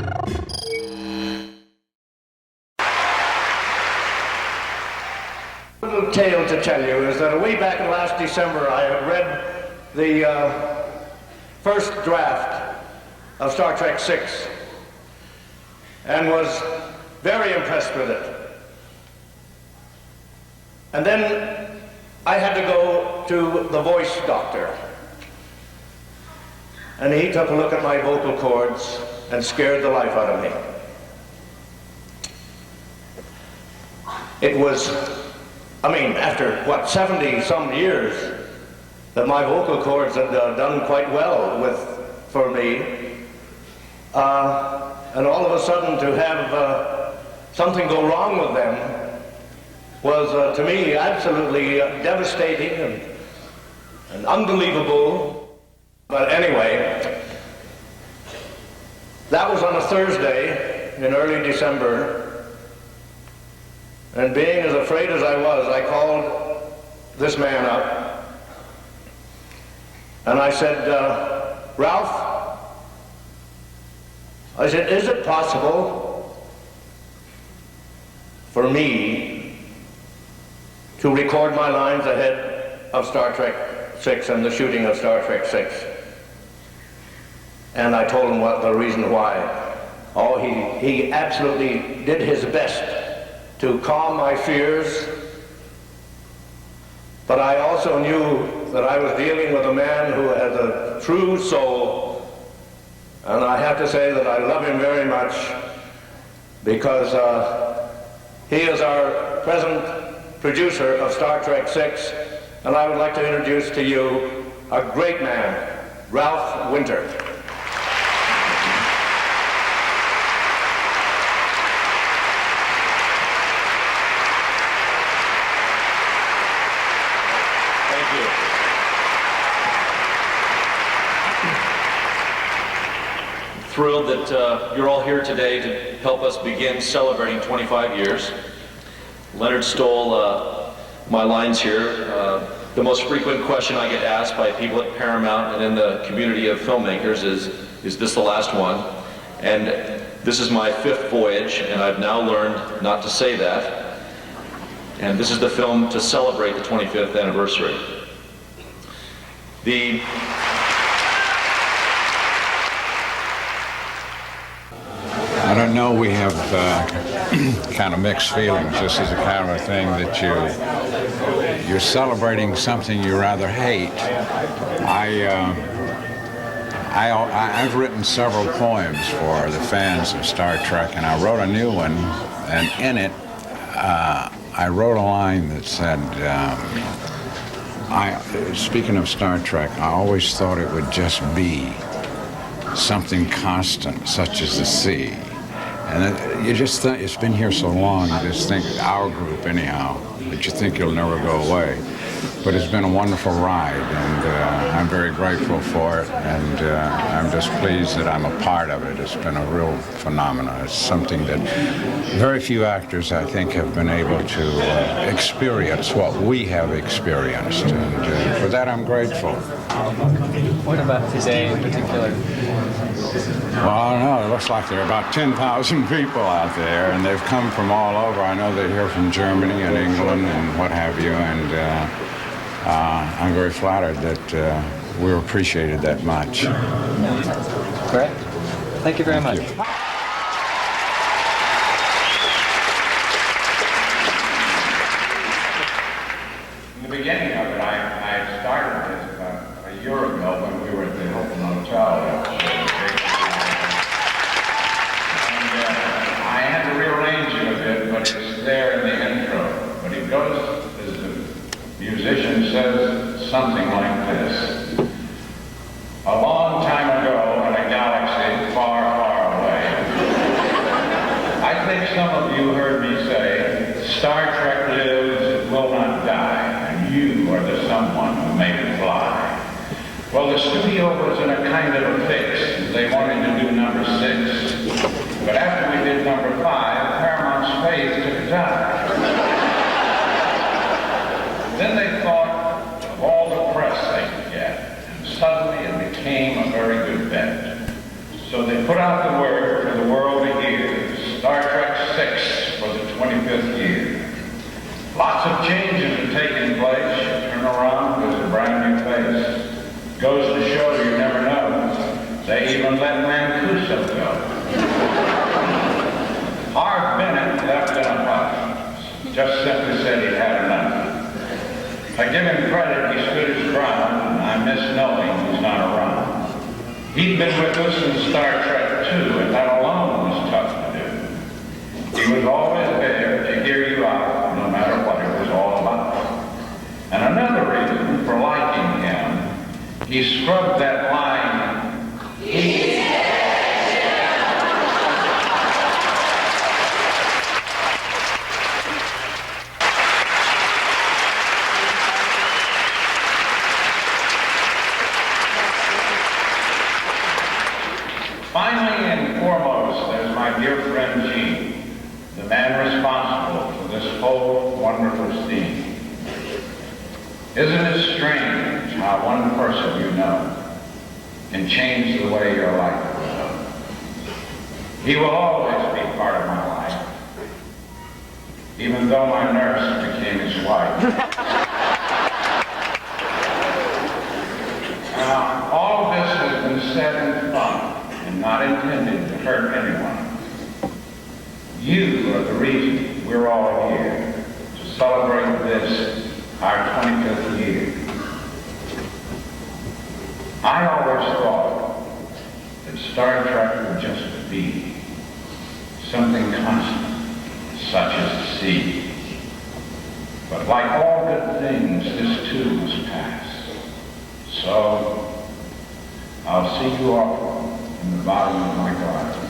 A little tale to tell you is that way back in last December I had read the first draft of Star Trek VI and was very impressed with it. And then I had to go to the voice doctor. And he took a look at my vocal cords and scared the life out of me. It was, after, 70-some years, that my vocal cords had done quite well for me. And all of a sudden to have something go wrong with them was, to me, absolutely devastating and unbelievable. But anyway, that was on a Thursday in early December, and being as afraid as I was, I called this man up, and I said, Ralph, I said, is it possible for me to record my lines ahead of Star Trek VI and the shooting of Star Trek VI? And I told him the reason why. Oh, he absolutely did his best to calm my fears, but I also knew that I was dealing with a man who has a true soul, and I have to say that I love him very much because he is our present producer of Star Trek VI, and I would like to introduce to you a great man, Ralph Winter. Thrilled that you're all here today to help us begin celebrating 25 years. Leonard stole my lines here. The most frequent question I get asked by people at Paramount and in the community of filmmakers is this the last one? And this is my 5th voyage, and I've now learned not to say that. And this is the film to celebrate the 25th anniversary. I don't know, we have kind of mixed feelings. This is the kind of thing that you're celebrating something you rather hate. I've written several poems for the fans of Star Trek, and I wrote a new one, and in it I wrote a line that said, speaking of Star Trek, I always thought it would just be something constant, such as the sea. And you just think, it's been here so long, you just think, our group anyhow, that you think it'll never go away. But it's been a wonderful ride, and I'm very grateful for it, and I'm just pleased that I'm a part of it. It's been a real phenomenon. It's something that very few actors, I think, have been able to experience what we have experienced, and for that I'm grateful. What about today in particular? Well, I don't know. It looks like there are about 10,000 people out there, and they've come from all over. I know they're here from Germany and England and what have you, and I'm very flattered that we're appreciated that much. Great. Thank you very much. In the beginning of it, I started this a year ago when we were at the Hilton Hotel. I had to rearrange it a bit, but it's there in the intro. But it goes, as the musician says, something like this. A long time ago in a galaxy far, far away. I think some of you heard me say, Star Trek lives, it will not die, and you are the someone who made it fly. Well, the studio was in a kind of a fix. They wanted to do number 6. But after we did number 5, Paramount's faith took a dive. Then they thought of all the press they could get, and suddenly it became a very good bet. So they put out the word for the world just simply said he'd had enough. I give him credit, he stood his ground, and I miss knowing he's not around. He'd been with us in Star Trek too, and that alone was tough to do. He was always there to hear you out, no matter what it was all about. And another reason for liking him, he scrubbed that line, "He's Finally and foremost, there's my dear friend Gene, the man responsible for this whole wonderful scene. Isn't it strange how one person you know can change the way your life will go? He will always be part of my life, even though my nurse became his wife. Now, all of this has been said in fun, and not intended to hurt anyone. You are the reason we're all here to celebrate this, our 25th year. I always thought that Star Trek would just be something constant, such as the sea. But like all good things, this too must pass. So, I'll see you all in the bottom of my garden.